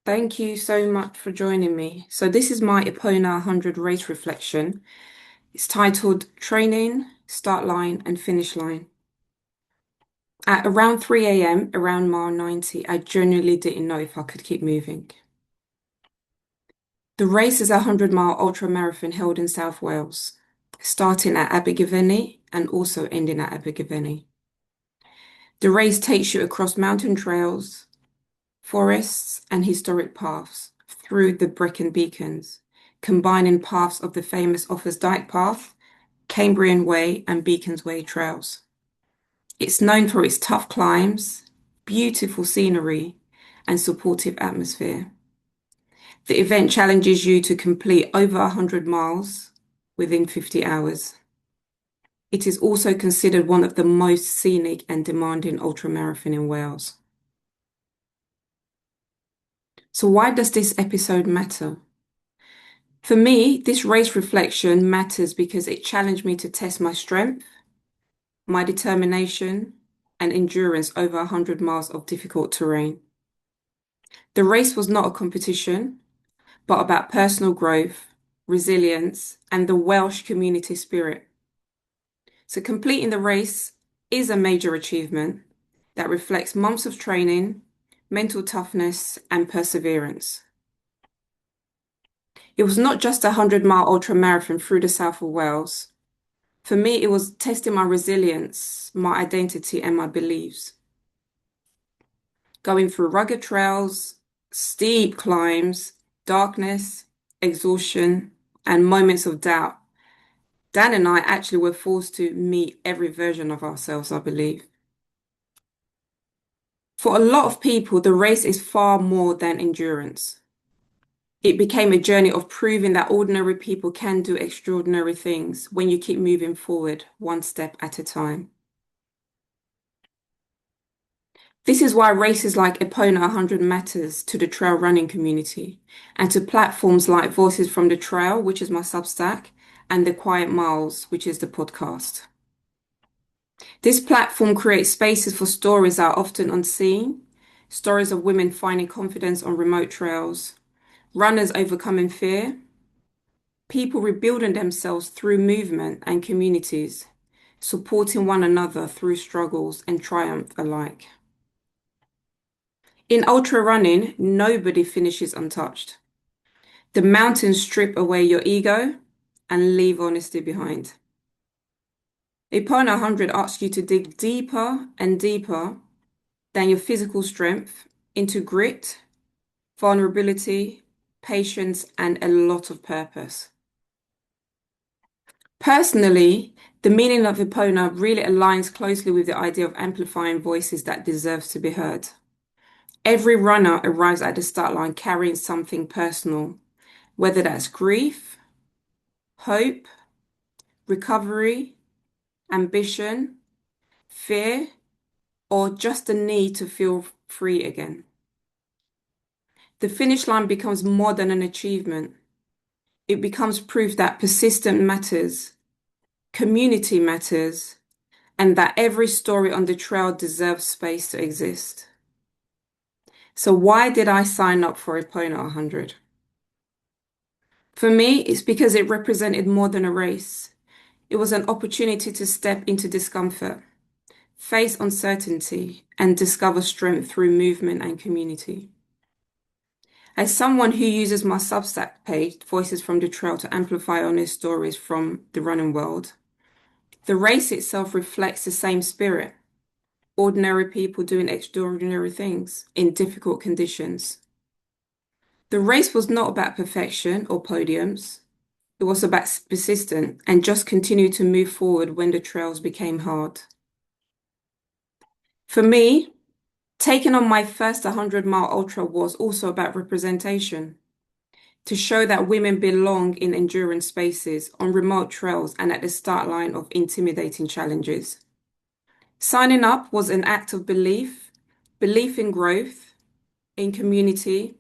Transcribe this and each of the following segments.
Thank you so much for joining me. So this is my Epona 100 race reflection. It's titled Training, Start Line and Finish Line. At around 3 a.m., around mile 90, I genuinely didn't know if I could keep moving. The race is a 100-mile ultramarathon held in South Wales, starting at Abergavenny and also ending at Abergavenny. The race takes you across mountain trails, forests and historic paths through the Brecon Beacons, combining paths of the famous Offa's Dyke Path, Cambrian Way and Beacons Way trails. It's known for its tough climbs, beautiful scenery and supportive atmosphere. The event challenges you to complete over 100 miles within 50 hours. It is also considered one of the most scenic and demanding ultramarathon in Wales. So why does this episode matter? For me, this race reflection matters because it challenged me to test my strength, my determination, and endurance over 100 miles of difficult terrain. The race was not a competition, but about personal growth, resilience, and the Welsh community spirit. So completing the race is a major achievement that reflects months of training, mental toughness, and perseverance. It was not just a 100-mile ultra marathon through the south of Wales. For me, it was testing my resilience, my identity, and my beliefs. Going through rugged trails, steep climbs, darkness, exhaustion, and moments of doubt. Dan and I actually were forced to meet every version of ourselves, I believe. For a lot of people, the race is far more than endurance. It became a journey of proving that ordinary people can do extraordinary things when you keep moving forward one step at a time. This is why races like Epona 100 matters to the trail running community and to platforms like Voices from the Trail, which is my Substack, and The Quiet Miles, which is the podcast. This platform creates spaces for stories that are often unseen, stories of women finding confidence on remote trails, runners overcoming fear, people rebuilding themselves through movement and communities, supporting one another through struggles and triumph alike. In ultra running, nobody finishes untouched. The mountains strip away your ego and leave honesty behind. Epona 100 asks you to dig deeper and deeper than your physical strength into grit, vulnerability, patience, and a lot of purpose. Personally, the meaning of Epona really aligns closely with the idea of amplifying voices that deserve to be heard. Every runner arrives at the start line carrying something personal, whether that's grief, hope, recovery, ambition, fear, or just the need to feel free again. The finish line becomes more than an achievement. It becomes proof that persistence matters, community matters, and that every story on the trail deserves space to exist. So why did I sign up for Epona 100? For me, it's because it represented more than a race. It was an opportunity to step into discomfort, face uncertainty, and discover strength through movement and community. As someone who uses my Substack page, Voices from the Trail, to amplify honest stories from the running world, the race itself reflects the same spirit. Ordinary people doing extraordinary things in difficult conditions. The race was not about perfection or podiums. It was about persistence and just continue to move forward when the trails became hard. For me, taking on my first 100-mile ultra was also about representation, to show that women belong in endurance spaces, on remote trails, and at the start line of intimidating challenges. Signing up was an act of belief, belief in growth, in community,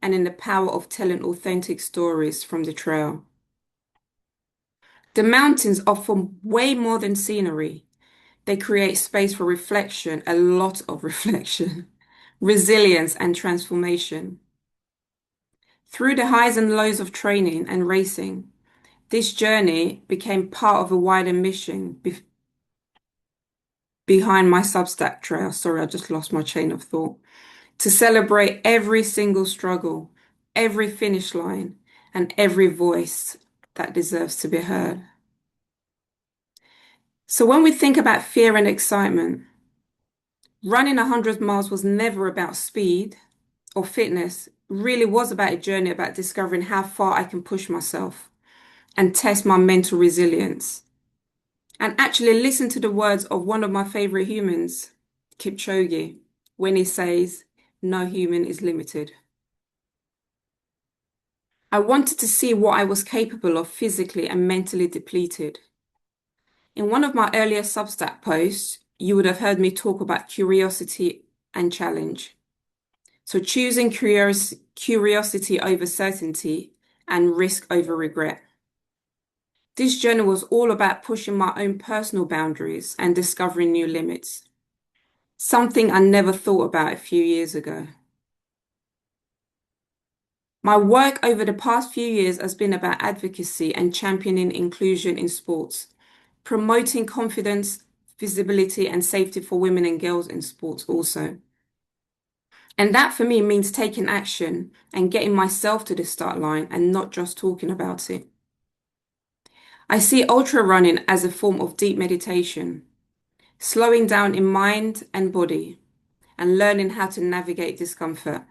and in the power of telling authentic stories from the trail. The mountains offer way more than scenery. They create space for reflection, a lot of reflection, resilience, and transformation. Through the highs and lows of training and racing, this journey became part of a wider mission behind my Substack trail. Sorry, I just lost my chain of thought. To celebrate every single struggle, every finish line, and every voice that deserves to be heard. So when we think about fear and excitement, running 100 miles was never about speed or fitness. It really was about a journey about discovering how far I can push myself and test my mental resilience. And actually listen to the words of one of my favorite humans, Kipchoge, when he says, "No human is limited." I wanted to see what I was capable of physically and mentally depleted. In one of my earlier Substack posts, you would have heard me talk about curiosity and challenge. So choosing curiosity over certainty and risk over regret. This journey was all about pushing my own personal boundaries and discovering new limits, something I never thought about a few years ago. My work over the past few years has been about advocacy and championing inclusion in sports, promoting confidence, visibility, and safety for women and girls in sports also. And that for me means taking action and getting myself to the start line and not just talking about it. I see ultra running as a form of deep meditation, slowing down in mind and body and learning how to navigate discomfort.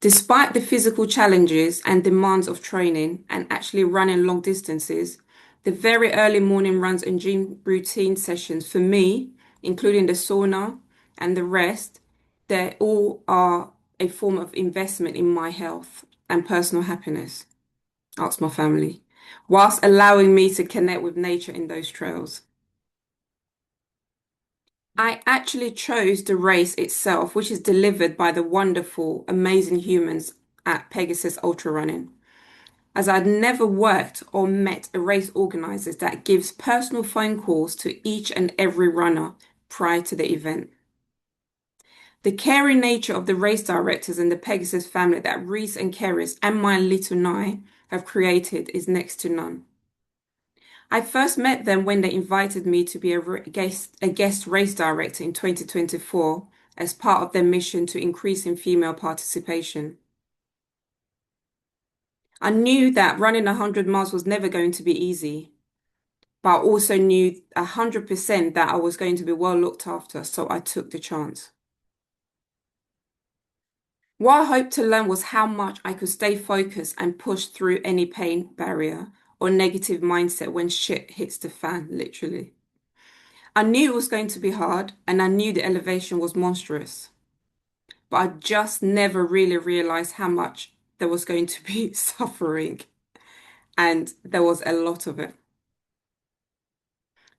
Despite the physical challenges and demands of training and actually running long distances, the very early morning runs and gym routine sessions for me, including the sauna and the rest, they all are a form of investment in my health and personal happiness. Ask my family, whilst allowing me to connect with nature in those trails. I actually chose the race itself, which is delivered by the wonderful, amazing humans at Pegasus Ultra Running, as I'd never worked or met a race organizer that gives personal phone calls to each and every runner prior to the event. The caring nature of the race directors and the Pegasus family that Reese and Keris and my little Nye have created is next to none. I first met them when they invited me to be a guest race director in 2024 as part of their mission to increase in female participation. I knew that running 100 miles was never going to be easy, but I also knew 100% that I was going to be well looked after, so I took the chance. What I hoped to learn was how much I could stay focused and push through any pain barrier or negative mindset when shit hits the fan, literally. I knew it was going to be hard and I knew the elevation was monstrous, but I just never really realized how much there was going to be suffering, and there was a lot of it.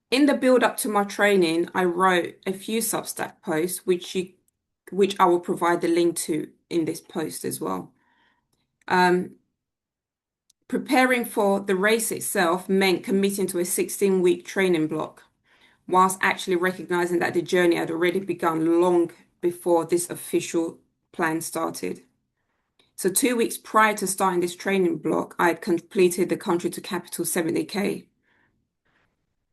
In the build up to my training, I wrote a few Substack posts, which I will provide the link to in this post as well. Preparing for the race itself meant committing to a 16-week training block, whilst actually recognizing that the journey had already begun long before this official plan started. So 2 weeks prior to starting this training block, I had completed the country to capital 70K,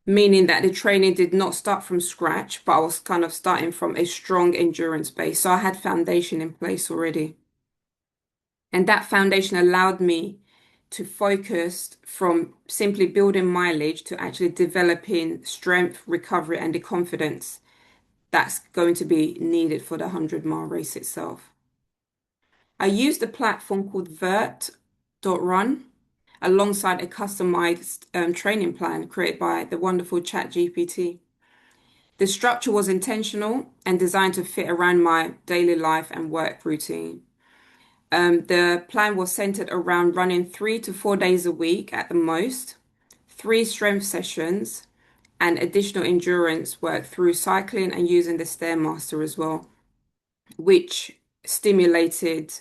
meaning that the training did not start from scratch, but I was kind of starting from a strong endurance base. So I had foundation in place already. And that foundation allowed me to focus from simply building mileage to actually developing strength, recovery, and the confidence that's going to be needed for the 100-mile race itself. I used a platform called Vert.run alongside a customized training plan created by the wonderful ChatGPT. The structure was intentional and designed to fit around my daily life and work routine. The plan was centered around running 3 to 4 days a week at the most, 3 strength sessions, and additional endurance work through cycling and using the Stairmaster as well, which simulated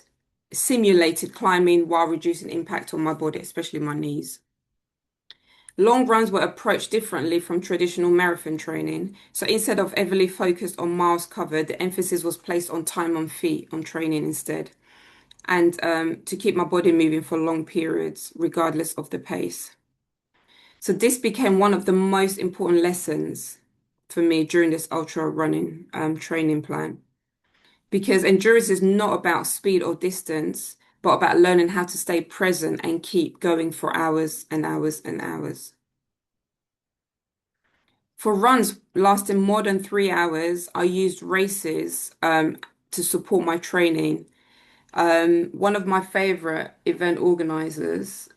climbing while reducing impact on my body, especially my knees. Long runs were approached differently from traditional marathon training. So instead of heavily focused on miles covered, the emphasis was placed on time on feet, on training instead. and to keep my body moving for long periods, regardless of the pace. So this became one of the most important lessons for me during this ultra running training plan. Because endurance is not about speed or distance, but about learning how to stay present and keep going for hours and hours and hours. For runs lasting more than 3 hours, I used races to support my training. One of my favorite event organizers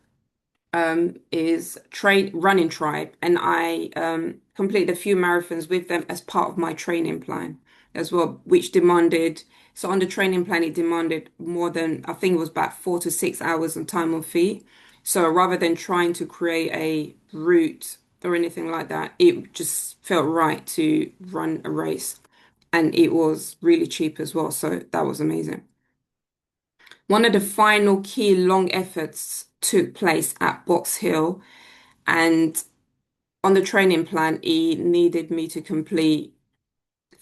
is Train Running Tribe, and I completed a few marathons with them as part of my training plan as well, which demanded, so on the training plan, it demanded more than, I think it was about 4 to 6 hours on time on feet. So rather than trying to create a route or anything like that, it just felt right to run a race. And it was really cheap as well. So that was amazing. One of the final key long efforts took place at Box Hill, and on the training plan, he needed me to complete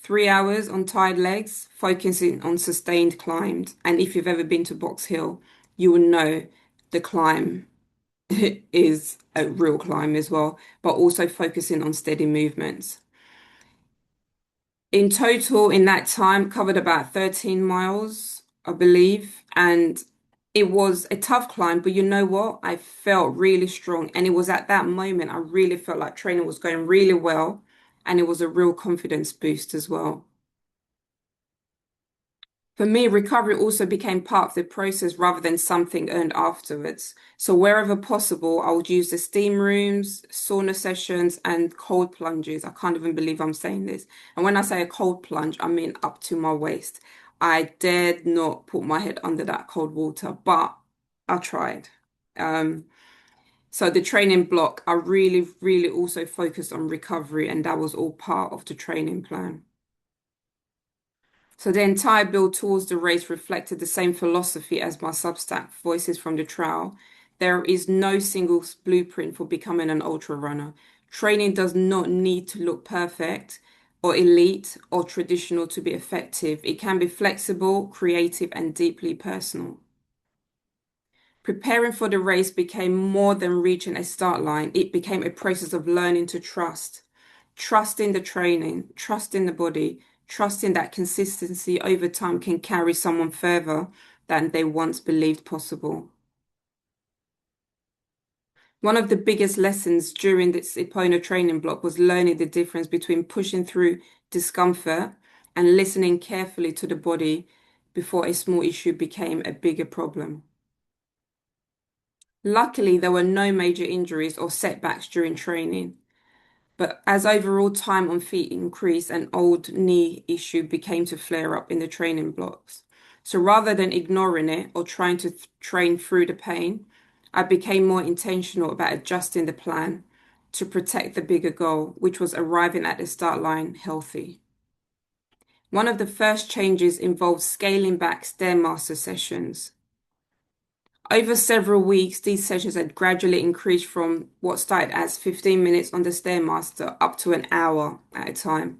3 hours on tired legs, focusing on sustained climbs. And if you've ever been to Box Hill, you will know the climb is a real climb as well, but also focusing on steady movements. In total, in that time, covered about 13 miles, I believe. And it was a tough climb, but you know what? I felt really strong. And it was at that moment I really felt like training was going really well. And it was a real confidence boost as well. For me, recovery also became part of the process rather than something earned afterwards. So wherever possible, I would use the steam rooms, sauna sessions, and cold plunges. I can't even believe I'm saying this. And when I say a cold plunge, I mean up to my waist. I dared not put my head under that cold water, but I tried. Um, so the training block, I really, really also focused on recovery, and that was all part of the training plan. So the entire build towards the race reflected the same philosophy as my Substack, Voices from the Trail. There is no single blueprint for becoming an ultra runner. Training does not need to look perfect or elite or traditional to be effective. It can be flexible, creative, and deeply personal. Preparing for the race became more than reaching a start line. It became a process of learning to trust. Trusting the training, trusting the body, trusting that consistency over time can carry someone further than they once believed possible. One of the biggest lessons during this Epona training block was learning the difference between pushing through discomfort and listening carefully to the body before a small issue became a bigger problem. Luckily, there were no major injuries or setbacks during training. But as overall time on feet increased, an old knee issue became to flare up in the training blocks. So rather than ignoring it or trying to train through the pain, I became more intentional about adjusting the plan to protect the bigger goal, which was arriving at the start line healthy. One of the first changes involved scaling back Stairmaster sessions. Over several weeks, these sessions had gradually increased from what started as 15 minutes on the Stairmaster up to an hour at a time.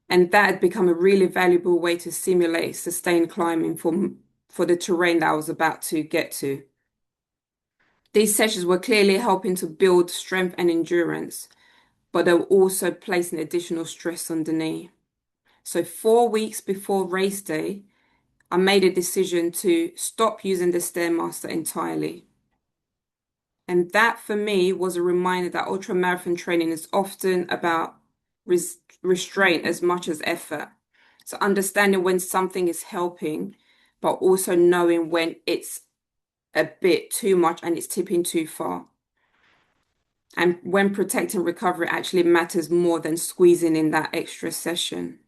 And that had become a really valuable way to simulate sustained climbing for the terrain that I was about to get to. These sessions were clearly helping to build strength and endurance, but they were also placing additional stress on the knee. So 4 weeks before race day, I made a decision to stop using the Stairmaster entirely. And that for me was a reminder that ultramarathon training is often about restraint as much as effort. So understanding when something is helping, but also knowing when it's a bit too much and it's tipping too far. And when protecting recovery actually matters more than squeezing in that extra session.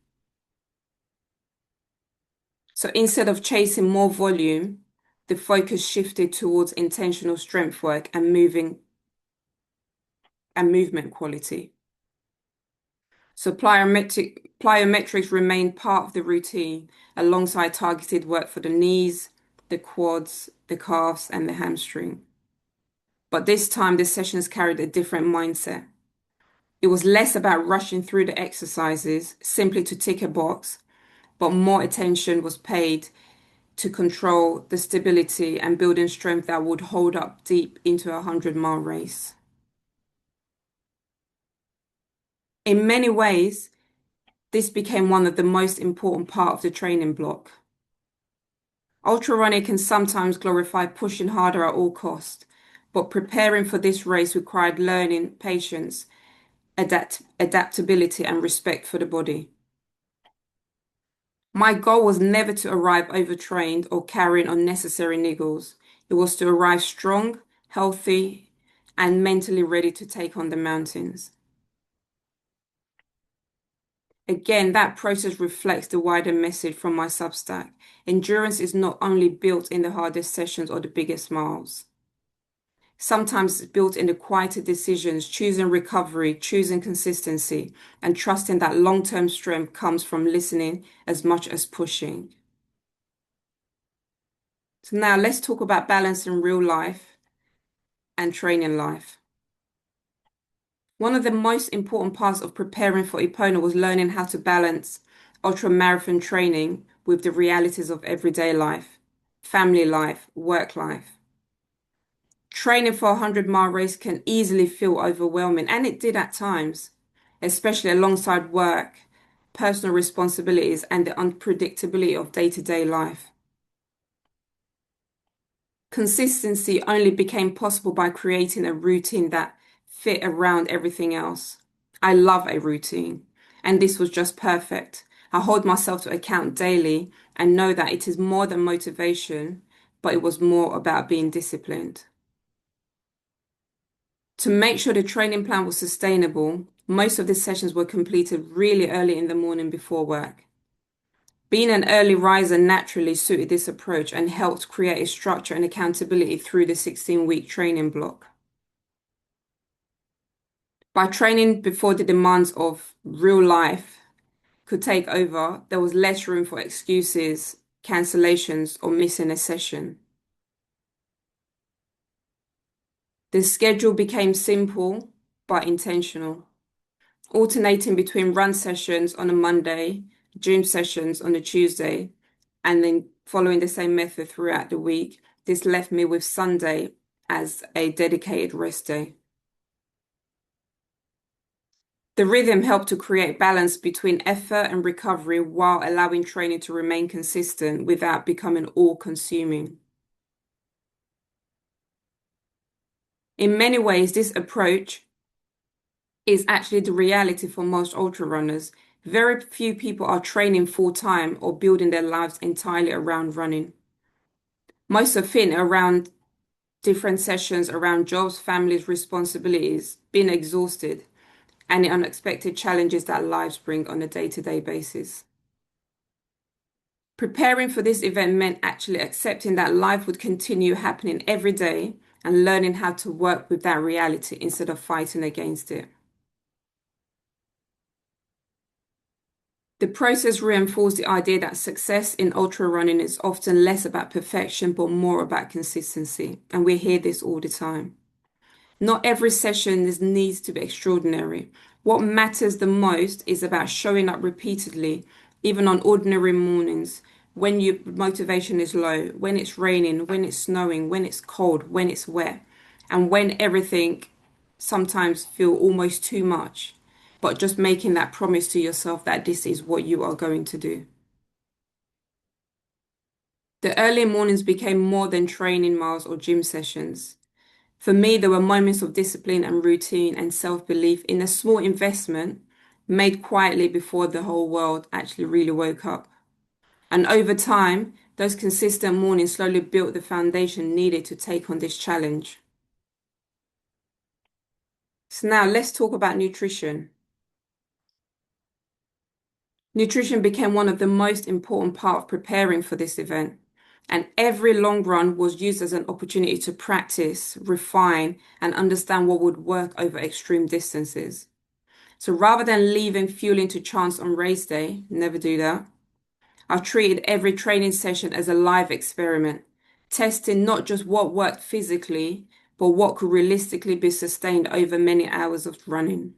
So instead of chasing more volume, the focus shifted towards intentional strength work and movement quality. So plyometrics remained part of the routine alongside targeted work for the knees, the quads, the calves, and the hamstring. But this time, the sessions carried a different mindset. It was less about rushing through the exercises simply to tick a box, but more attention was paid to control the stability and building strength that would hold up deep into a 100-mile race. In many ways, this became one of the most important part of the training block. Ultra running can sometimes glorify pushing harder at all costs, but preparing for this race required learning, patience, adaptability, and respect for the body. My goal was never to arrive overtrained or carrying unnecessary niggles. It was to arrive strong, healthy, and mentally ready to take on the mountains. Again, that process reflects the wider message from my Substack. Endurance is not only built in the hardest sessions or the biggest miles. Sometimes it's built in the quieter decisions, choosing recovery, choosing consistency, and trusting that long-term strength comes from listening as much as pushing. So now let's talk about balance in real life and training life. One of the most important parts of preparing for Epona was learning how to balance ultramarathon training with the realities of everyday life, family life, work life. Training for a 100-mile race can easily feel overwhelming, and it did at times, especially alongside work, personal responsibilities, and the unpredictability of day-to-day life. Consistency only became possible by creating a routine that fit around everything else. I love a routine, and this was just perfect. I hold myself to account daily and know that it is more than motivation, but it was more about being disciplined. To make sure the training plan was sustainable, most of the sessions were completed really early in the morning before work. Being an early riser naturally suited this approach and helped create a structure and accountability through the 16-week training block. By training before the demands of real life could take over, there was less room for excuses, cancellations, or missing a session. The schedule became simple but intentional, alternating between run sessions on a Monday, gym sessions on a Tuesday, and then following the same method throughout the week. This left me with Sunday as a dedicated rest day. The rhythm helped to create balance between effort and recovery while allowing training to remain consistent without becoming all-consuming. In many ways, this approach is actually the reality for most ultra runners. Very few people are training full-time or building their lives entirely around running. Most are thin around different sessions, around jobs, families, responsibilities, being exhausted, and the unexpected challenges that lives bring on a day-to-day basis. Preparing for this event meant actually accepting that life would continue happening every day and learning how to work with that reality instead of fighting against it. The process reinforced the idea that success in ultra running is often less about perfection, but more about consistency. And we hear this all the time. Not every session needs to be extraordinary. What matters the most is about showing up repeatedly, even on ordinary mornings, when your motivation is low, when it's raining, when it's snowing, when it's cold, when it's wet, and when everything sometimes feel almost too much, but just making that promise to yourself that this is what you are going to do. The early mornings became more than training miles or gym sessions. For me, there were moments of discipline and routine and self-belief in a small investment made quietly before the whole world actually really woke up. And over time, those consistent mornings slowly built the foundation needed to take on this challenge. So now let's talk about nutrition. Nutrition became one of the most important part of preparing for this event. And every long run was used as an opportunity to practice, refine, and understand what would work over extreme distances. So rather than leaving fueling to chance on race day, never do that. I treated every training session as a live experiment, testing not just what worked physically, but what could realistically be sustained over many hours of running.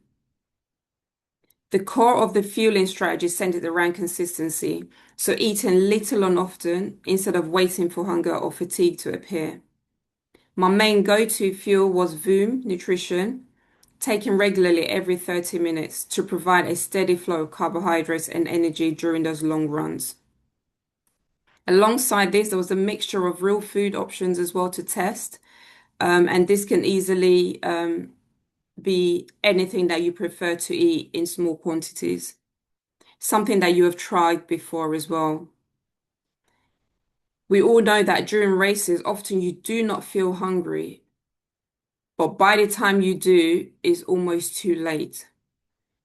The core of the fueling strategy centered around consistency, so eating little and often instead of waiting for hunger or fatigue to appear. My main go-to fuel was Voom nutrition, taken regularly every 30 minutes to provide a steady flow of carbohydrates and energy during those long runs. Alongside this, there was a mixture of real food options as well to test, and this can easily be anything that you prefer to eat in small quantities, something that you have tried before as well. We all know that during races, often you do not feel hungry, but by the time you do, it's almost too late.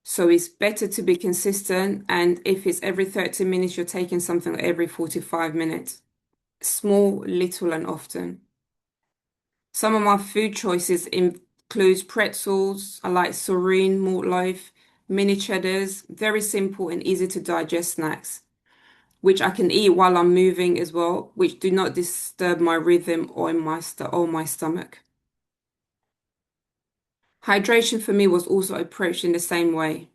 So it's better to be consistent, and if it's every 30 minutes, you're taking something every 45 minutes. Small, little, and often. Some of my food choices include pretzels. I like Serene malt loaf, mini cheddars, very simple and easy to digest snacks, which I can eat while I'm moving as well, which do not disturb my rhythm or my stomach. Hydration for me was also approached in the same way.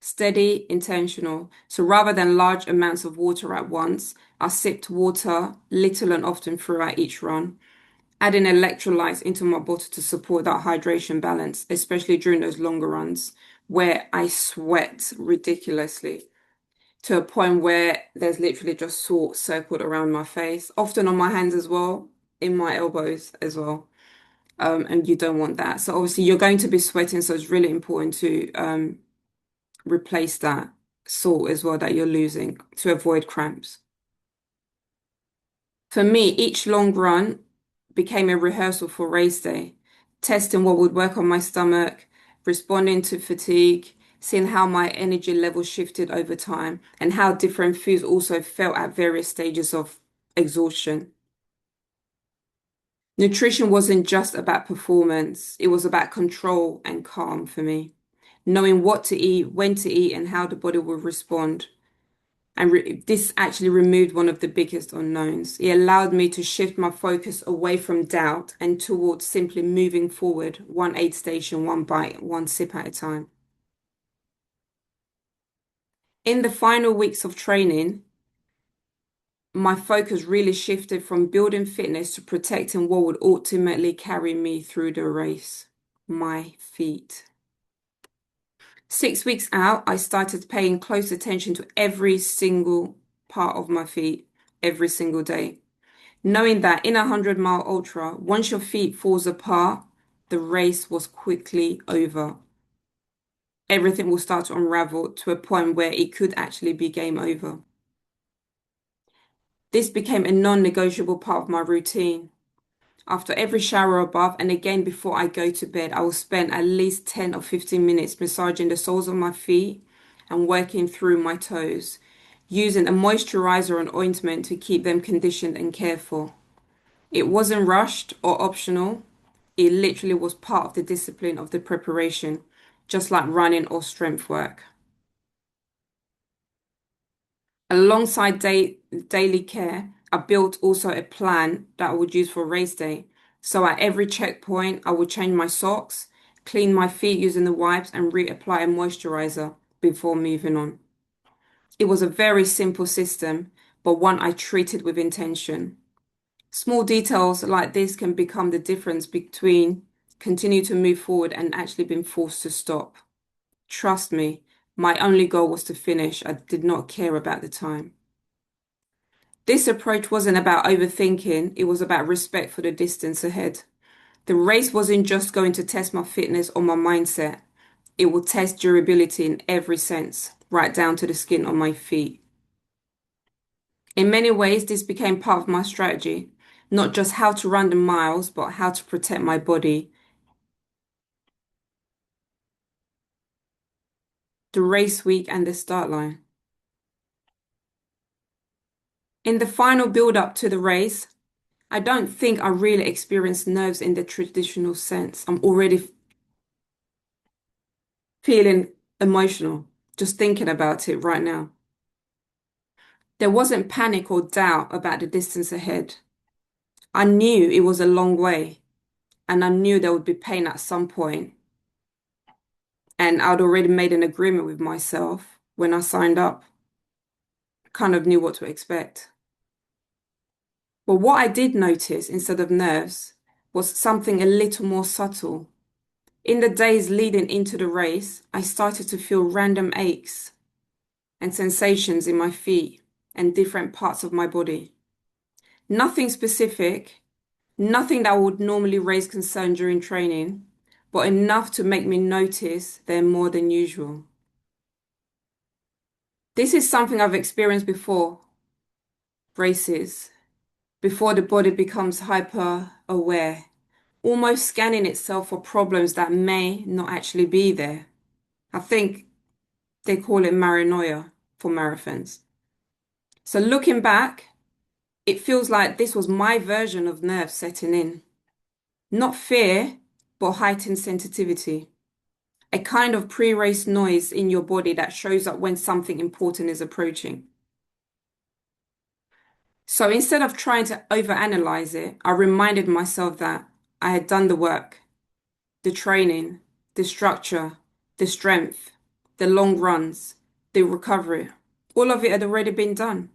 Steady, intentional. So rather than large amounts of water at once, I sipped water little and often throughout each run, adding electrolytes into my bottle to support that hydration balance, especially during those longer runs where I sweat ridiculously to a point where there's literally just salt circled around my face, often on my hands as well, in my elbows as well. And you don't want that. So obviously you're going to be sweating, so it's really important to replace that salt as well that you're losing to avoid cramps. For me, each long run became a rehearsal for race day, testing what would work on my stomach, responding to fatigue, seeing how my energy level shifted over time, and how different foods also felt at various stages of exhaustion. Nutrition wasn't just about performance, it was about control and calm for me. Knowing what to eat, when to eat, and how the body will respond. And this actually removed one of the biggest unknowns. It allowed me to shift my focus away from doubt and towards simply moving forward, one aid station, one bite, one sip at a time. In the final weeks of training, my focus really shifted from building fitness to protecting what would ultimately carry me through the race, my feet. 6 weeks out, I started paying close attention to every single part of my feet every single day, knowing that in a 100-mile ultra, once your feet falls apart, the race was quickly over. Everything will start to unravel to a point where it could actually be game over. This became a non-negotiable part of my routine. After every shower or bath, and again before I go to bed, I will spend at least 10 or 15 minutes massaging the soles of my feet and working through my toes, using a moisturizer and ointment to keep them conditioned and cared for. It wasn't rushed or optional. It literally was part of the discipline of the preparation, just like running or strength work. Alongside daily care, I built also a plan that I would use for race day. So at every checkpoint, I would change my socks, clean my feet using the wipes, and reapply a moisturizer before moving on. It was a very simple system, but one I treated with intention. Small details like this can become the difference between continue to move forward and actually being forced to stop. Trust me, my only goal was to finish. I did not care about the time. This approach wasn't about overthinking, it was about respect for the distance ahead. The race wasn't just going to test my fitness or my mindset, it would test durability in every sense, right down to the skin on my feet. In many ways, this became part of my strategy, not just how to run the miles, but how to protect my body, the race week, and the start line. In the final build up to the race, I don't think I really experienced nerves in the traditional sense. I'm already feeling emotional just thinking about it right now. There wasn't panic or doubt about the distance ahead. I knew it was a long way, and I knew there would be pain at some point. And I'd already made an agreement with myself when I signed up, kind of knew what to expect. But what I did notice instead of nerves was something a little more subtle. In the days leading into the race, I started to feel random aches and sensations in my feet and different parts of my body. Nothing specific, nothing that would normally raise concern during training, but enough to make me notice them more than usual. This is something I've experienced before races, before the body becomes hyper aware, almost scanning itself for problems that may not actually be there. I think they call it paranoia for marathons. So looking back, it feels like this was my version of nerves setting in. Not fear, but heightened sensitivity. A kind of pre-race noise in your body that shows up when something important is approaching. So instead of trying to overanalyze it, I reminded myself that I had done the work, the training, the structure, the strength, the long runs, the recovery. All of it had already been done.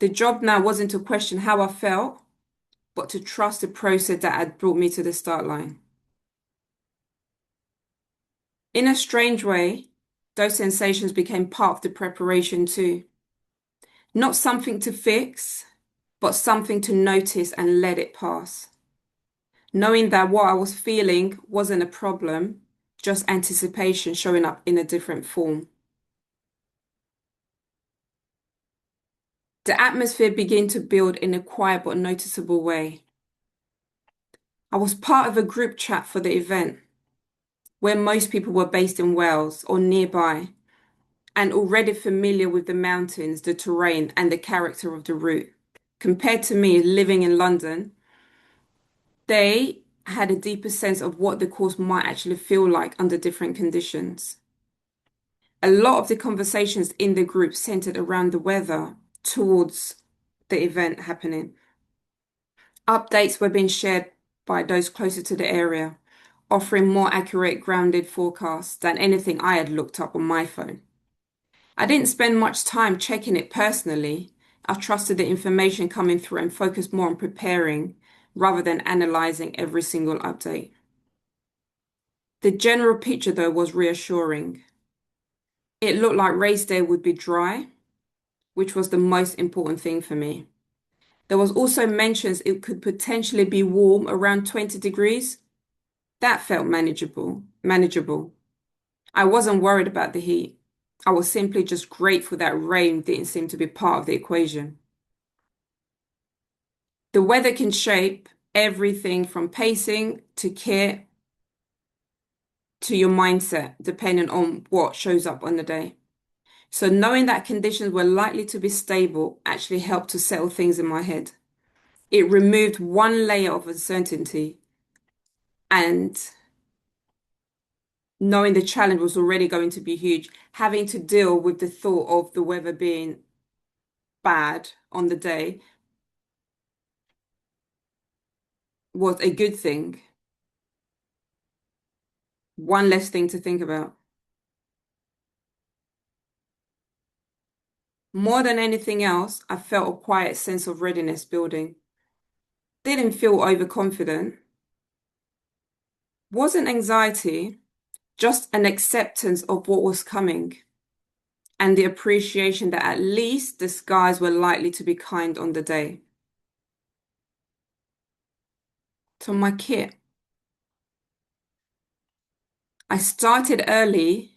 The job now wasn't to question how I felt, but to trust the process that had brought me to the start line. In a strange way, those sensations became part of the preparation too. Not something to fix, but something to notice and let it pass. Knowing that what I was feeling wasn't a problem, just anticipation showing up in a different form. The atmosphere began to build in a quiet but noticeable way. I was part of a group chat for the event, where most people were based in Wales or nearby, and already familiar with the mountains, the terrain, and the character of the route. Compared to me living in London, they had a deeper sense of what the course might actually feel like under different conditions. A lot of the conversations in the group centered around the weather towards the event happening. Updates were being shared by those closer to the area, offering more accurate, grounded forecasts than anything I had looked up on my phone. I didn't spend much time checking it personally. I trusted the information coming through and focused more on preparing rather than analyzing every single update. The general picture, though, was reassuring. It looked like race day would be dry, which was the most important thing for me. There was also mentions it could potentially be warm around 20 degrees. That felt manageable. Manageable. I wasn't worried about the heat. I was simply just grateful that rain didn't seem to be part of the equation. The weather can shape everything from pacing to care to your mindset, depending on what shows up on the day. So knowing that conditions were likely to be stable actually helped to settle things in my head. It removed one layer of uncertainty, and knowing the challenge was already going to be huge, having to deal with the thought of the weather being bad on the day was a good thing. One less thing to think about. More than anything else, I felt a quiet sense of readiness building. Didn't feel overconfident. Wasn't anxiety, just an acceptance of what was coming and the appreciation that at least the skies were likely to be kind on the day. So my kit. I started early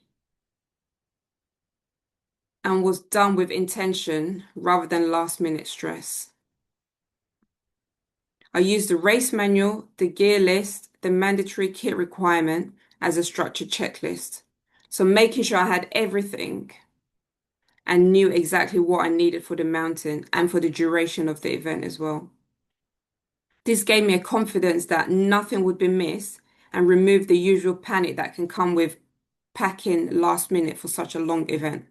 and was done with intention rather than last minute stress. I used the race manual, the gear list, the mandatory kit requirement as a structured checklist. So making sure I had everything and knew exactly what I needed for the mountain and for the duration of the event as well. This gave me a confidence that nothing would be missed and removed the usual panic that can come with packing last minute for such a long event.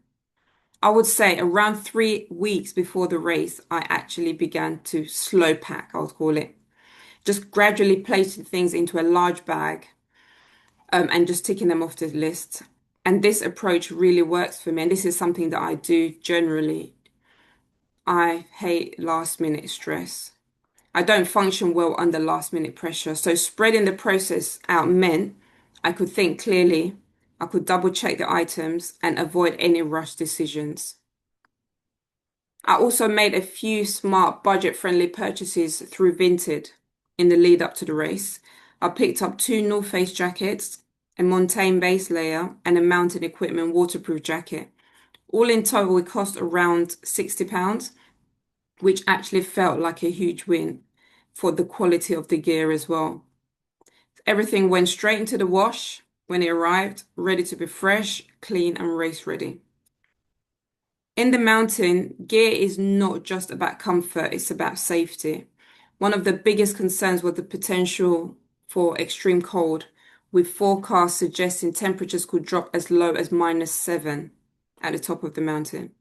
I would say around 3 weeks before the race, I actually began to slow pack, I'll call it. Just gradually placing things into a large bag and just ticking them off the list. And this approach really works for me. And this is something that I do generally. I hate last minute stress. I don't function well under last minute pressure. So spreading the process out meant I could think clearly, I could double check the items and avoid any rush decisions. I also made a few smart budget friendly purchases through Vinted in the lead up to the race. I picked up two North Face jackets, a mountain base layer, and a mountain equipment waterproof jacket. All in total, it cost around £60, which actually felt like a huge win for the quality of the gear as well. Everything went straight into the wash when it arrived, ready to be fresh, clean, and race ready. In the mountain, gear is not just about comfort, it's about safety. One of the biggest concerns was the potential for extreme cold, with forecasts suggesting temperatures could drop as low as -7 at the top of the mountain.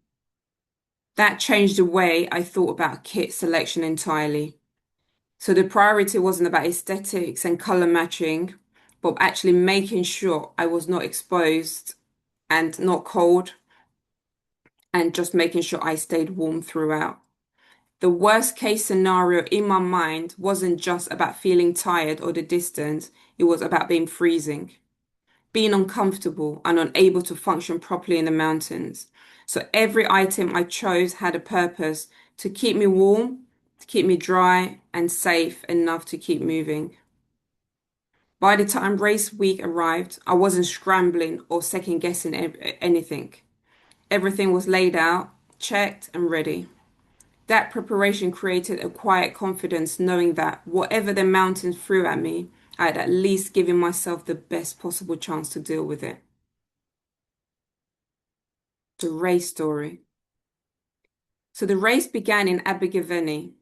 That changed the way I thought about kit selection entirely. So the priority wasn't about aesthetics and color matching, but actually making sure I was not exposed and not cold, and just making sure I stayed warm throughout. The worst case scenario in my mind wasn't just about feeling tired or the distance, it was about being freezing, being uncomfortable and unable to function properly in the mountains. So every item I chose had a purpose to keep me warm, to keep me dry and safe enough to keep moving. By the time race week arrived, I wasn't scrambling or second guessing anything. Everything was laid out, checked, and ready. That preparation created a quiet confidence, knowing that whatever the mountains threw at me, I had at least given myself the best possible chance to deal with it. The race story. So the race began in Abergavenny.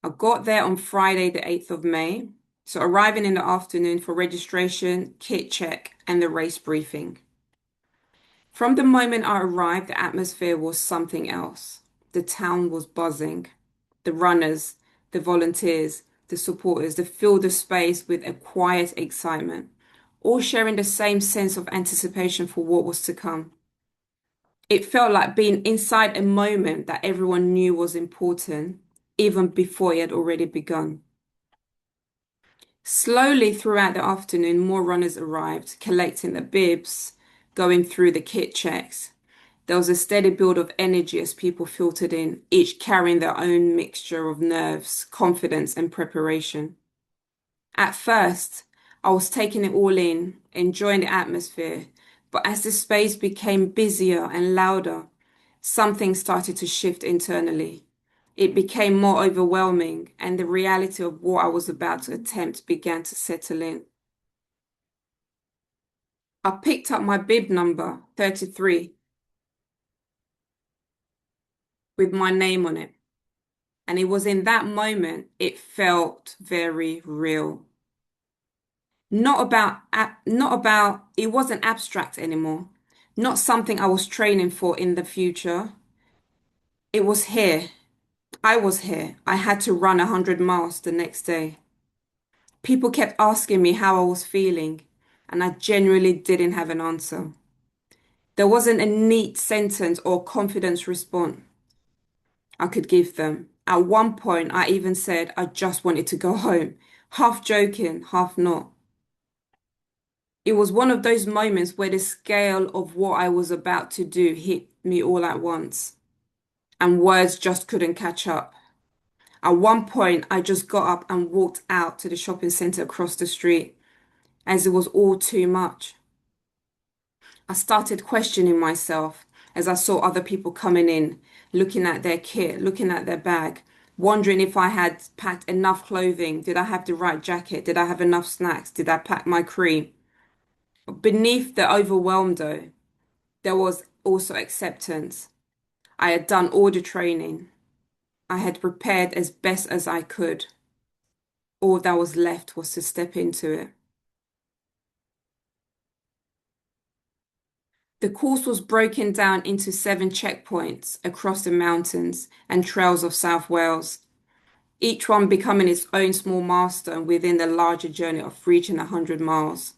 I got there on Friday, the 8th of May. So arriving in the afternoon for registration, kit check, and the race briefing. From the moment I arrived, the atmosphere was something else. The town was buzzing. The runners, the volunteers, the supporters, they filled the space with a quiet excitement, all sharing the same sense of anticipation for what was to come. It felt like being inside a moment that everyone knew was important, even before it had already begun. Slowly throughout the afternoon, more runners arrived, collecting the bibs, going through the kit checks. There was a steady build of energy as people filtered in, each carrying their own mixture of nerves, confidence, and preparation. At first, I was taking it all in, enjoying the atmosphere, but as the space became busier and louder, something started to shift internally. It became more overwhelming, and the reality of what I was about to attempt began to settle in. I picked up my bib number, 33, with my name on it. And it was in that moment it felt very real. It wasn't abstract anymore. Not something I was training for in the future. It was here. I was here. I had to run 100 miles the next day. People kept asking me how I was feeling, and I genuinely didn't have an answer. There wasn't a neat sentence or confidence response I could give them. At one point, I even said I just wanted to go home, half joking, half not. It was one of those moments where the scale of what I was about to do hit me all at once, and words just couldn't catch up. At one point, I just got up and walked out to the shopping center across the street, as it was all too much. I started questioning myself as I saw other people coming in, looking at their kit, looking at their bag, wondering if I had packed enough clothing. Did I have the right jacket? Did I have enough snacks? Did I pack my cream? Beneath the overwhelm, though, there was also acceptance. I had done all the training. I had prepared as best as I could. All that was left was to step into it. The course was broken down into 7 checkpoints across the mountains and trails of South Wales. each one becoming its own small milestone within the larger journey of reaching 100 miles.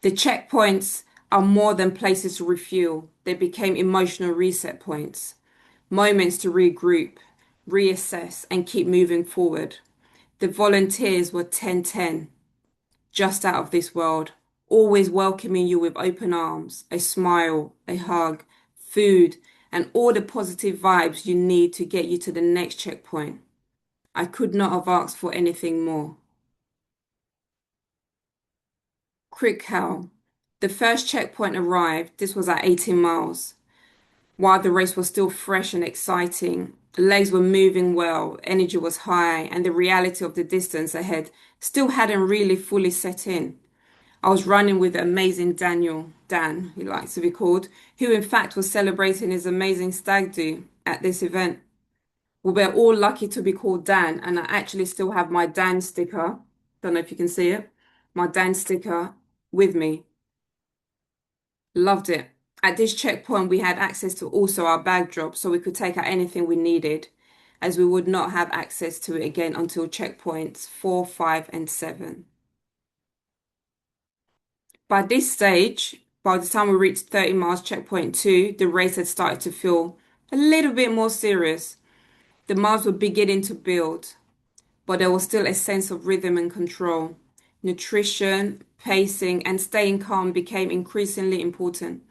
The checkpoints are more than places to refuel, they became emotional reset points, moments to regroup, reassess, and keep moving forward. The volunteers were 10-10, just out of this world, always welcoming you with open arms, a smile, a hug, food, and all the positive vibes you need to get you to the next checkpoint. I could not have asked for anything more. Crickhow. The first checkpoint arrived. This was at 18 miles. While the race was still fresh and exciting, legs were moving well, energy was high, and the reality of the distance ahead still hadn't really fully set in. I was running with the amazing Dan, he likes to be called, who in fact was celebrating his amazing stag do at this event. We were all lucky to be called Dan, and I actually still have my Dan sticker. Don't know if you can see it. My Dan sticker with me. Loved it. At this checkpoint, we had access to also our bag drop, so we could take out anything we needed, as we would not have access to it again until checkpoints 4, 5, and 7. By this stage, by the time we reached 30 miles checkpoint 2, the race had started to feel a little bit more serious. The miles were beginning to build, but there was still a sense of rhythm and control. Nutrition, pacing, and staying calm became increasingly important.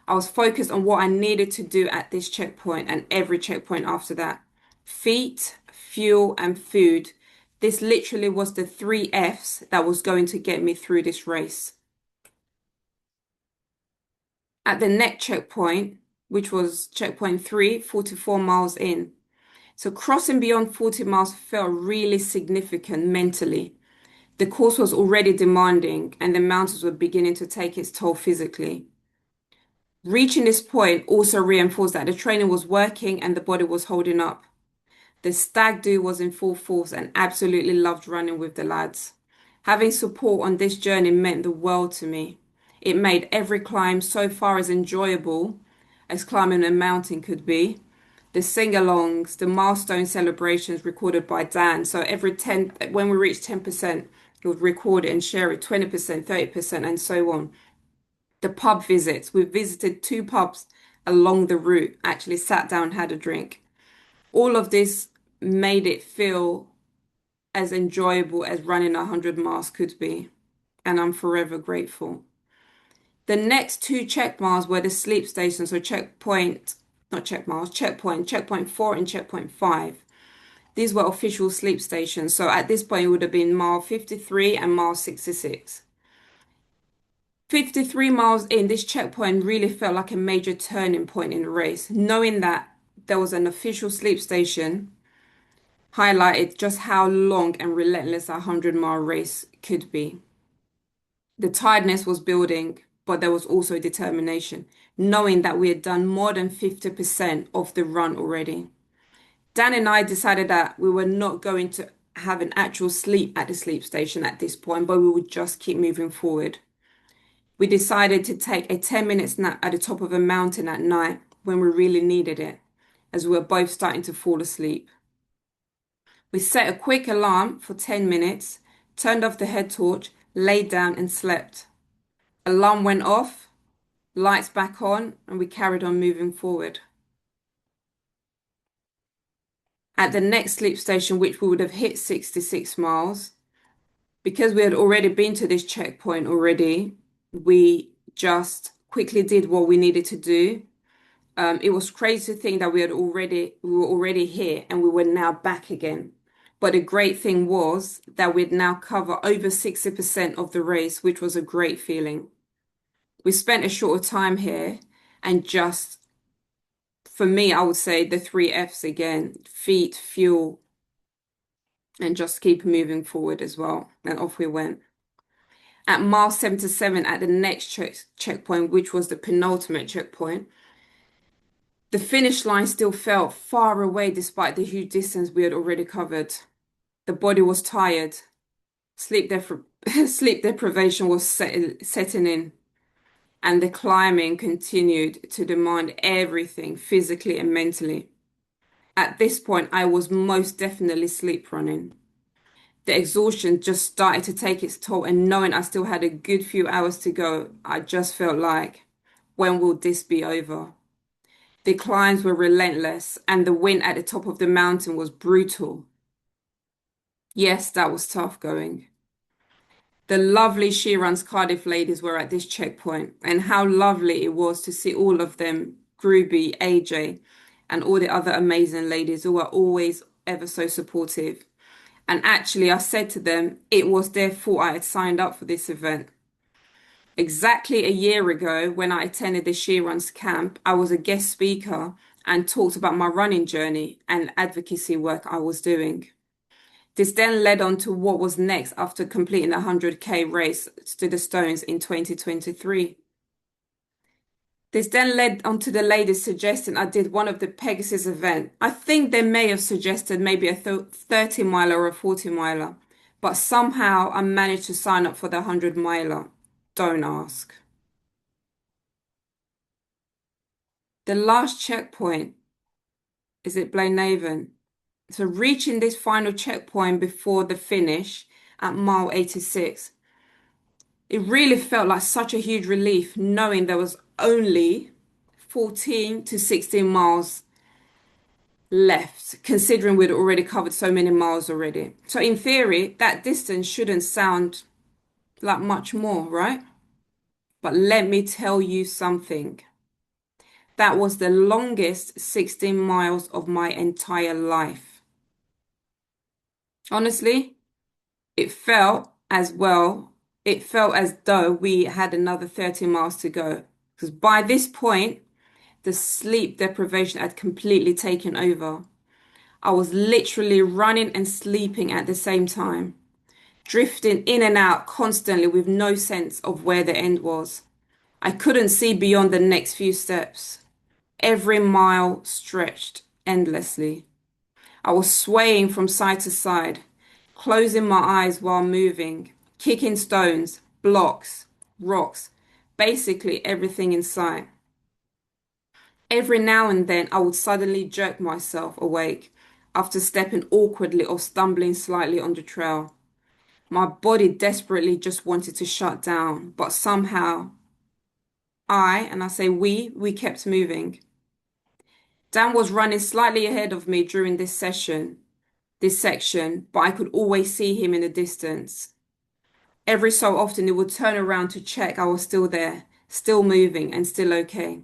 I was focused on what I needed to do at this checkpoint and every checkpoint after that. Feet, fuel, and food. This literally was the three F's that was going to get me through this race. At the next checkpoint, which was checkpoint 3, 44 miles in. So crossing beyond 40 miles felt really significant mentally. The course was already demanding and the mountains were beginning to take its toll physically. Reaching this point also reinforced that the training was working and the body was holding up. The stag do was in full force and absolutely loved running with the lads. Having support on this journey meant the world to me. It made every climb so far as enjoyable as climbing a mountain could be. The sing-alongs, the milestone celebrations recorded by Dan. So every 10, when we reached 10%, he would record it and share it, 20%, 30%, and so on. The pub visits, we visited two pubs along the route, actually sat down, had a drink. All of this made it feel as enjoyable as running 100 miles could be, and I'm forever grateful. The next two check miles were the sleep stations, so checkpoint, not check miles, checkpoint 4 and checkpoint 5. These were official sleep stations, so at this point it would have been mile 53 and mile 66. 53 miles in, this checkpoint really felt like a major turning point in the race, knowing that there was an official sleep station highlighted just how long and relentless a 100-mile race could be. The tiredness was building, but there was also determination, knowing that we had done more than 50% of the run already. Dan and I decided that we were not going to have an actual sleep at the sleep station at this point, but we would just keep moving forward. We decided to take a 10-minute nap at the top of a mountain at night when we really needed it, as we were both starting to fall asleep. We set a quick alarm for 10 minutes, turned off the head torch, laid down and slept. Alarm went off, lights back on, and we carried on moving forward. At the next sleep station, which we would have hit 66 miles, because we had already been to this checkpoint already, we just quickly did what we needed to do. It was crazy to think that we were already here and we were now back again. But the great thing was that we'd now covered over 60% of the race, which was a great feeling. We spent a shorter time here and just, for me, I would say the three F's again, feet, fuel, and just keep moving forward as well. And off we went. At mile 77 at the next checkpoint, which was the penultimate checkpoint, the finish line still felt far away despite the huge distance we had already covered. The body was tired. Sleep deprivation was setting in, and the climbing continued to demand everything physically and mentally. At this point, I was most definitely sleep running. The exhaustion just started to take its toll, and knowing I still had a good few hours to go, I just felt like, when will this be over? The climbs were relentless, and the wind at the top of the mountain was brutal. Yes, that was tough going. The lovely She Runs Cardiff ladies were at this checkpoint, and how lovely it was to see all of them, Gruby, AJ, and all the other amazing ladies who were always ever so supportive. And actually, I said to them, it was their fault I had signed up for this event. Exactly a year ago, when I attended the She Runs camp, I was a guest speaker and talked about my running journey and advocacy work I was doing. This then led on to what was next after completing the 100K race to the Stones in 2023. This then led on to the ladies suggesting I did one of the Pegasus event. I think they may have suggested maybe a 30 miler or a 40 miler, but somehow I managed to sign up for the 100 miler. Don't ask. The last checkpoint is at Blaenavon. So reaching this final checkpoint before the finish at mile 86, it really felt like such a huge relief knowing there was only 14 to 16 miles left, considering we'd already covered so many miles already. So in theory, that distance shouldn't sound like much more, right? But let me tell you something. That was the longest 16 miles of my entire life. Honestly, it felt as well, it felt as though we had another 30 miles to go. Because by this point, the sleep deprivation had completely taken over. I was literally running and sleeping at the same time, drifting in and out constantly with no sense of where the end was. I couldn't see beyond the next few steps. Every mile stretched endlessly. I was swaying from side to side, closing my eyes while moving, kicking stones, blocks, rocks, basically everything in sight. Every now and then I would suddenly jerk myself awake after stepping awkwardly or stumbling slightly on the trail. My body desperately just wanted to shut down, but somehow and I say we kept moving. Dan was running slightly ahead of me during this section, but I could always see him in the distance. Every so often he would turn around to check I was still there, still moving and still okay.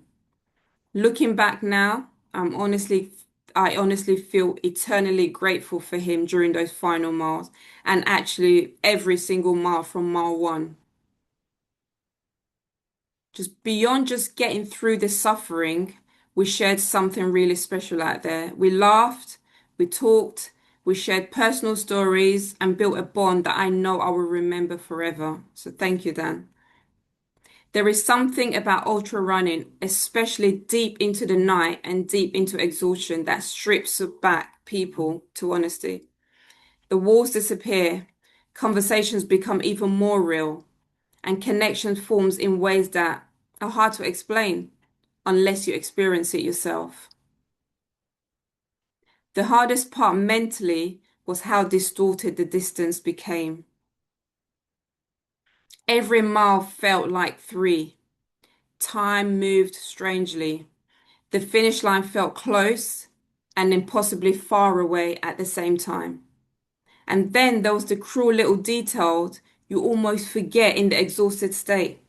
Looking back now, I honestly feel eternally grateful for him during those final miles and actually every single mile from mile one. Just beyond just getting through the suffering, we shared something really special out there. We laughed, we talked, we shared personal stories and built a bond that I know I will remember forever. So thank you, Dan. There is something about ultra running, especially deep into the night and deep into exhaustion, that strips back people to honesty. The walls disappear, conversations become even more real, and connection forms in ways that are hard to explain unless you experience it yourself. The hardest part mentally was how distorted the distance became. Every mile felt like three. Time moved strangely. The finish line felt close and impossibly far away at the same time. And then there was the cruel little detail you almost forget in the exhausted state.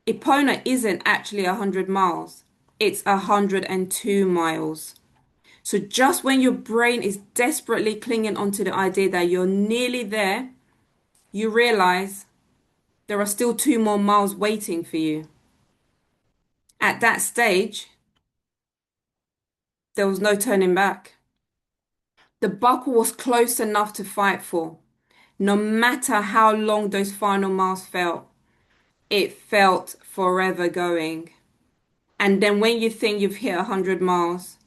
Epona isn't actually 100 miles. It's 102 miles. So just when your brain is desperately clinging onto the idea that you're nearly there, you realize there are still 2 more miles waiting for you. At that stage, there was no turning back. The buckle was close enough to fight for. No matter how long those final miles felt, it felt forever going. And then when you think you've hit 100 miles,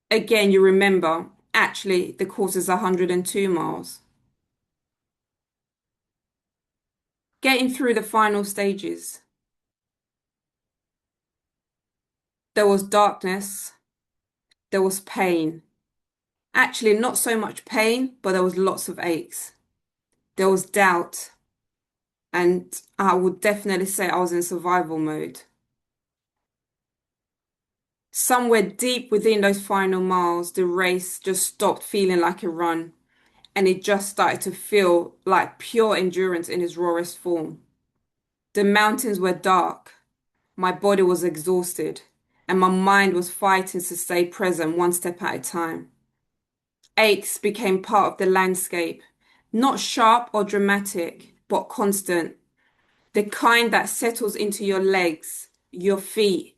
again you remember, actually the course is 102 miles. Getting through the final stages, there was darkness, There was pain. Actually, not so much pain, but there was lots of aches. There was doubt, and I would definitely say I was in survival mode. Somewhere deep within those final miles, the race just stopped feeling like a run, and it just started to feel like pure endurance in its rawest form. The mountains were dark, my body was exhausted, and my mind was fighting to stay present one step at a time. Aches became part of the landscape, not sharp or dramatic, but constant. The kind that settles into your legs, your feet,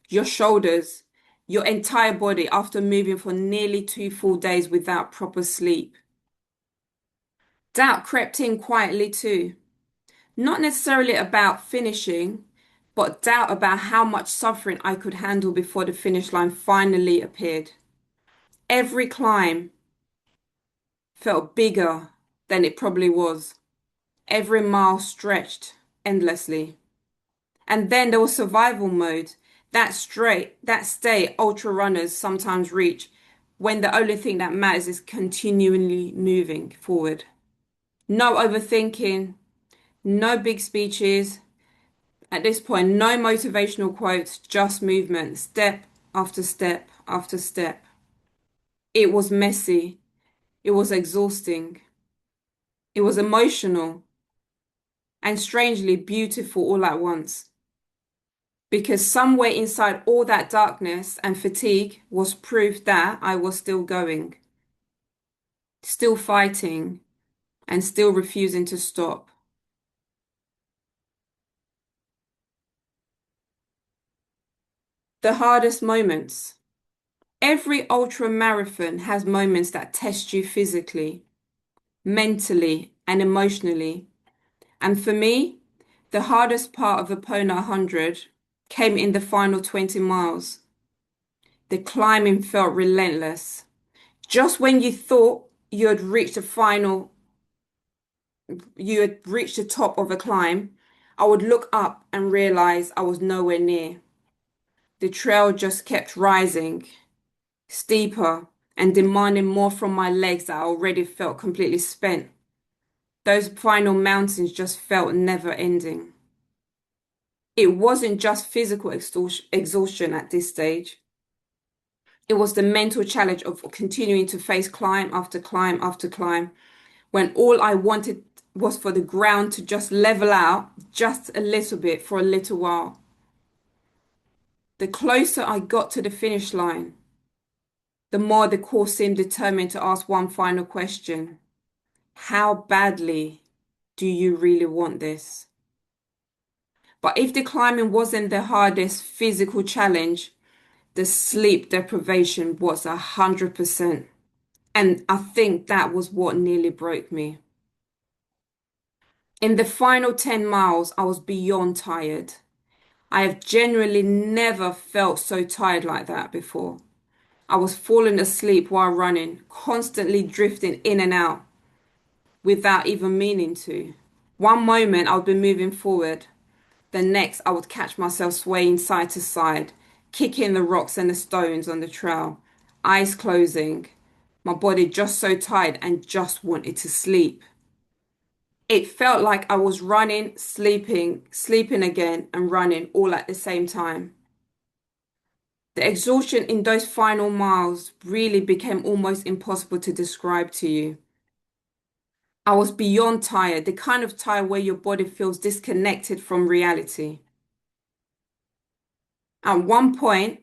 your shoulders, your entire body after moving for nearly 2 full days without proper sleep. Doubt crept in quietly too. Not necessarily about finishing, but doubt about how much suffering I could handle before the finish line finally appeared. Every climb felt bigger than it probably was. Every mile stretched endlessly. And then there was survival mode, that state ultra runners sometimes reach when the only thing that matters is continually moving forward. No overthinking, no big speeches. At this point, no motivational quotes, just movement, step after step after step. It was messy. It was exhausting. It was emotional and strangely beautiful all at once. Because somewhere inside all that darkness and fatigue was proof that I was still going, still fighting, and still refusing to stop. The hardest moments. Every ultra marathon has moments that test you physically, mentally, and emotionally. And for me, the hardest part of Epona 100 came in the final 20 miles. The climbing felt relentless. Just when you thought you had reached the top of a climb, I would look up and realize I was nowhere near. The trail just kept rising, steeper, and demanding more from my legs that I already felt completely spent. Those final mountains just felt never ending. It wasn't just physical exhaustion at this stage. It was the mental challenge of continuing to face climb after climb after climb, when all I wanted was for the ground to just level out just a little bit for a little while. The closer I got to the finish line, the more the course seemed determined to ask one final question. How badly do you really want this? But if the climbing wasn't the hardest physical challenge, the sleep deprivation was 100%. And I think that was what nearly broke me. In the final 10 miles, I was beyond tired. I have genuinely never felt so tired like that before. I was falling asleep while running, constantly drifting in and out without even meaning to. One moment I would be moving forward, the next I would catch myself swaying side to side, kicking the rocks and the stones on the trail, eyes closing, my body just so tired and just wanted to sleep. It felt like I was running, sleeping, sleeping again, and running all at the same time. The exhaustion in those final miles really became almost impossible to describe to you. I was beyond tired, the kind of tired where your body feels disconnected from reality. At one point,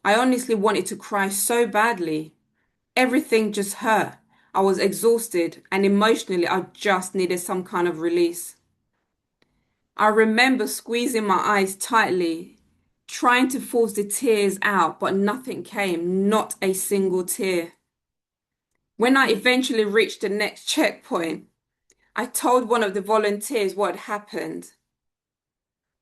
I honestly wanted to cry so badly. Everything just hurt. I was exhausted, and emotionally, I just needed some kind of release. I remember squeezing my eyes tightly, trying to force the tears out, but nothing came, not a single tear. When I eventually reached the next checkpoint, I told one of the volunteers what had happened.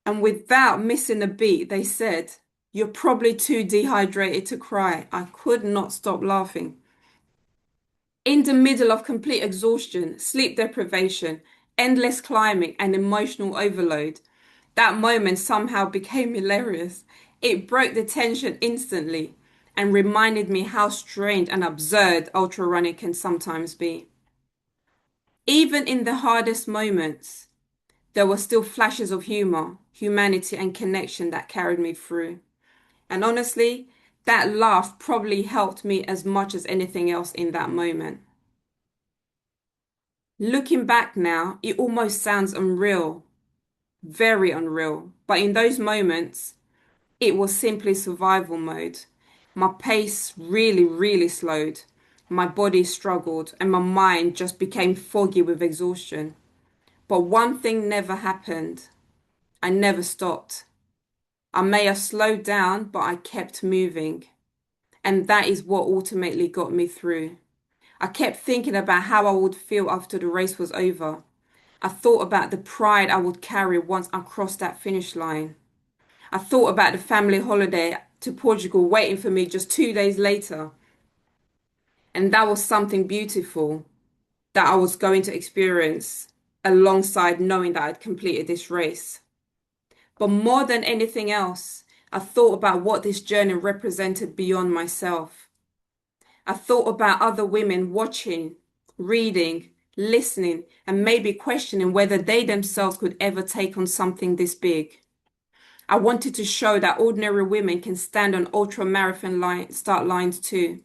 And without missing a beat, they said, "You're probably too dehydrated to cry." I could not stop laughing. In the middle of complete exhaustion, sleep deprivation, endless climbing, and emotional overload, that moment somehow became hilarious. It broke the tension instantly. and reminded me how strange and absurd ultra running can sometimes be. Even in the hardest moments, there were still flashes of humor, humanity, and connection that carried me through. And honestly, that laugh probably helped me as much as anything else in that moment. Looking back now, it almost sounds unreal, very unreal. But in those moments, it was simply survival mode. My pace really, really slowed. My body struggled, and my mind just became foggy with exhaustion. But one thing never happened. I never stopped. I may have slowed down, but I kept moving. And that is what ultimately got me through. I kept thinking about how I would feel after the race was over. I thought about the pride I would carry once I crossed that finish line. I thought about the family holiday to Portugal waiting for me just 2 days later. And that was something beautiful that I was going to experience alongside knowing that I'd completed this race. But more than anything else, I thought about what this journey represented beyond myself. I thought about other women watching, reading, listening, and maybe questioning whether they themselves could ever take on something this big. I wanted to show that ordinary women can stand on ultra marathon start lines too.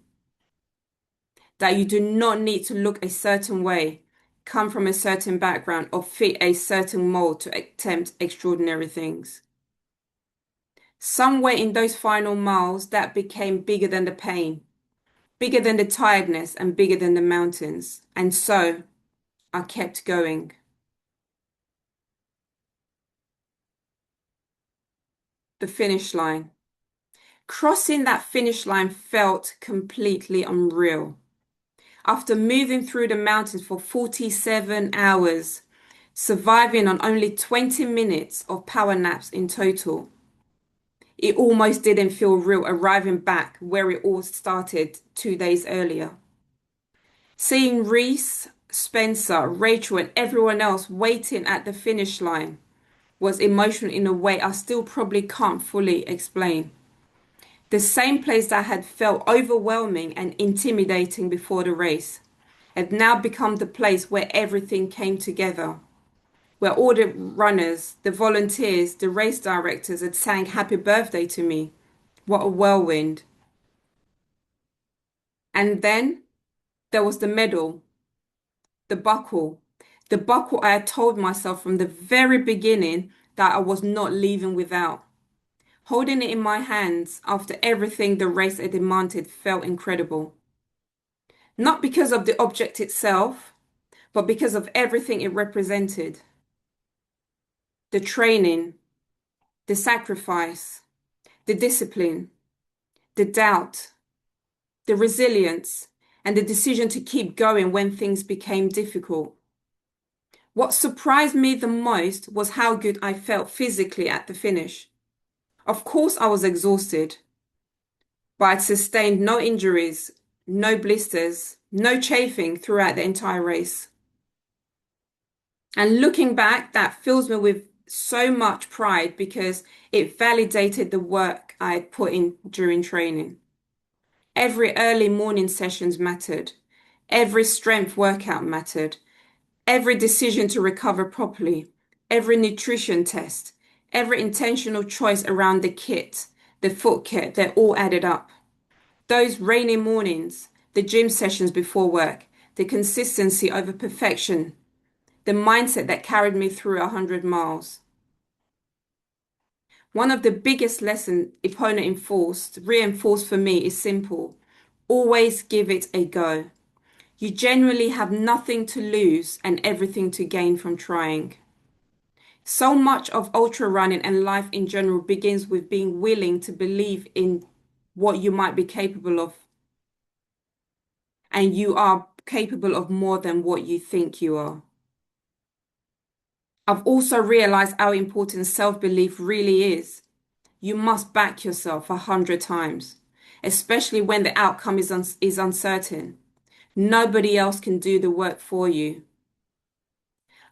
That you do not need to look a certain way, come from a certain background, or fit a certain mold to attempt extraordinary things. Somewhere in those final miles, that became bigger than the pain, bigger than the tiredness, and bigger than the mountains. And so I kept going. The finish line. Crossing that finish line felt completely unreal. After moving through the mountains for 47 hours, surviving on only 20 minutes of power naps in total, it almost didn't feel real arriving back where it all started 2 days earlier. Seeing Reese, Spencer, Rachel, and everyone else waiting at the finish line was emotional in a way I still probably can't fully explain. The same place that had felt overwhelming and intimidating before the race had now become the place where everything came together, where all the runners, the volunteers, the race directors had sang happy birthday to me. What a whirlwind. And then there was the medal, the buckle, the buckle I had told myself from the very beginning that I was not leaving without. Holding it in my hands after everything the race had demanded felt incredible. Not because of the object itself, but because of everything it represented. The training, the sacrifice, the discipline, the doubt, the resilience, and the decision to keep going when things became difficult. What surprised me the most was how good I felt physically at the finish. Of course, I was exhausted, but I'd sustained no injuries, no blisters, no chafing throughout the entire race. And looking back, that fills me with so much pride because it validated the work I had put in during training. Every early morning sessions mattered. Every strength workout mattered. Every decision to recover properly. Every nutrition test. Every intentional choice around the kit, the foot kit, they all added up. Those rainy mornings, the gym sessions before work, the consistency over perfection, the mindset that carried me through 100 miles. One of the biggest lessons Epona reinforced for me is simple. Always give it a go. You genuinely have nothing to lose and everything to gain from trying. So much of ultra running and life in general begins with being willing to believe in what you might be capable of. And you are capable of more than what you think you are. I've also realized how important self-belief really is. You must back yourself 100 times, especially when the outcome is uncertain. Nobody else can do the work for you.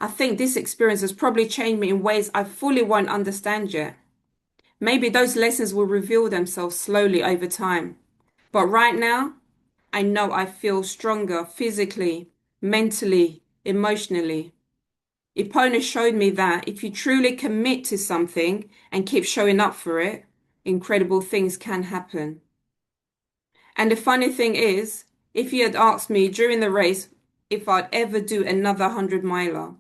I think this experience has probably changed me in ways I fully won't understand yet. Maybe those lessons will reveal themselves slowly over time. But right now, I know I feel stronger physically, mentally, emotionally. Epona showed me that if you truly commit to something and keep showing up for it, incredible things can happen. And the funny thing is, if you had asked me during the race if I'd ever do another 100 miler,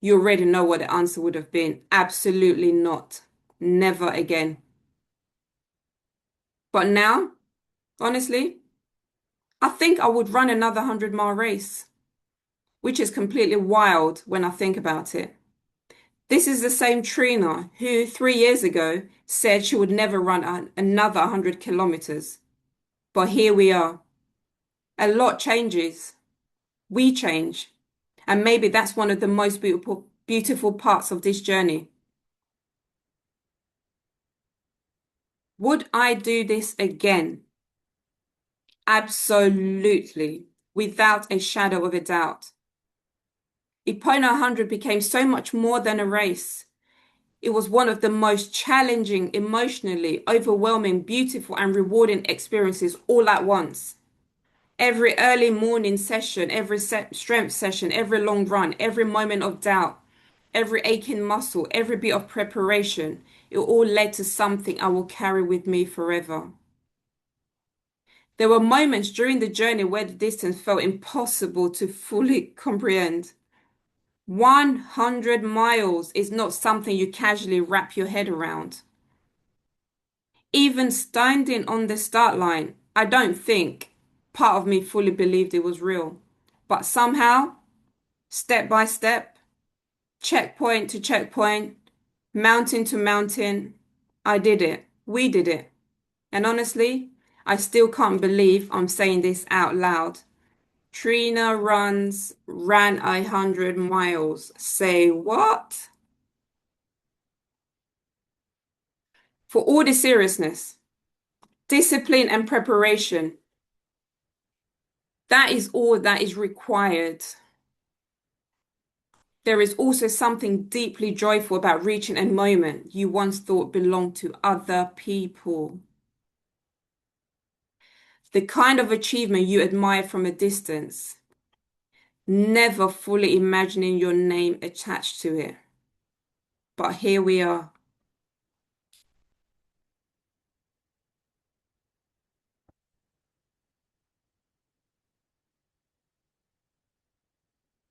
you already know what the answer would have been. Absolutely not. Never again. But now, honestly, I think I would run another 100-mile race, which is completely wild when I think about it. This is the same Trina who 3 years ago said she would never run another 100 kilometers. But here we are. A lot changes. We change. And maybe that's one of the most beautiful parts of this journey. Would I do this again? Absolutely, without a shadow of a doubt. Epona 100 became so much more than a race. It was one of the most challenging, emotionally overwhelming, beautiful, and rewarding experiences all at once. Every early morning session, every strength session, every long run, every moment of doubt, every aching muscle, every bit of preparation, it all led to something I will carry with me forever. There were moments during the journey where the distance felt impossible to fully comprehend. 100 miles is not something you casually wrap your head around. Even standing on the start line, I don't think part of me fully believed it was real. But somehow, step by step, checkpoint to checkpoint, mountain to mountain, I did it. We did it. And honestly, I still can't believe I'm saying this out loud. Trina ran 100 miles. Say what? For all the seriousness, discipline and preparation, that is all that is required. There is also something deeply joyful about reaching a moment you once thought belonged to other people. The kind of achievement you admire from a distance, never fully imagining your name attached to it. But here we are.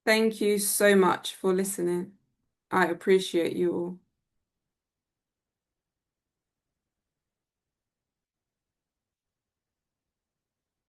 Thank you so much for listening. I appreciate you all.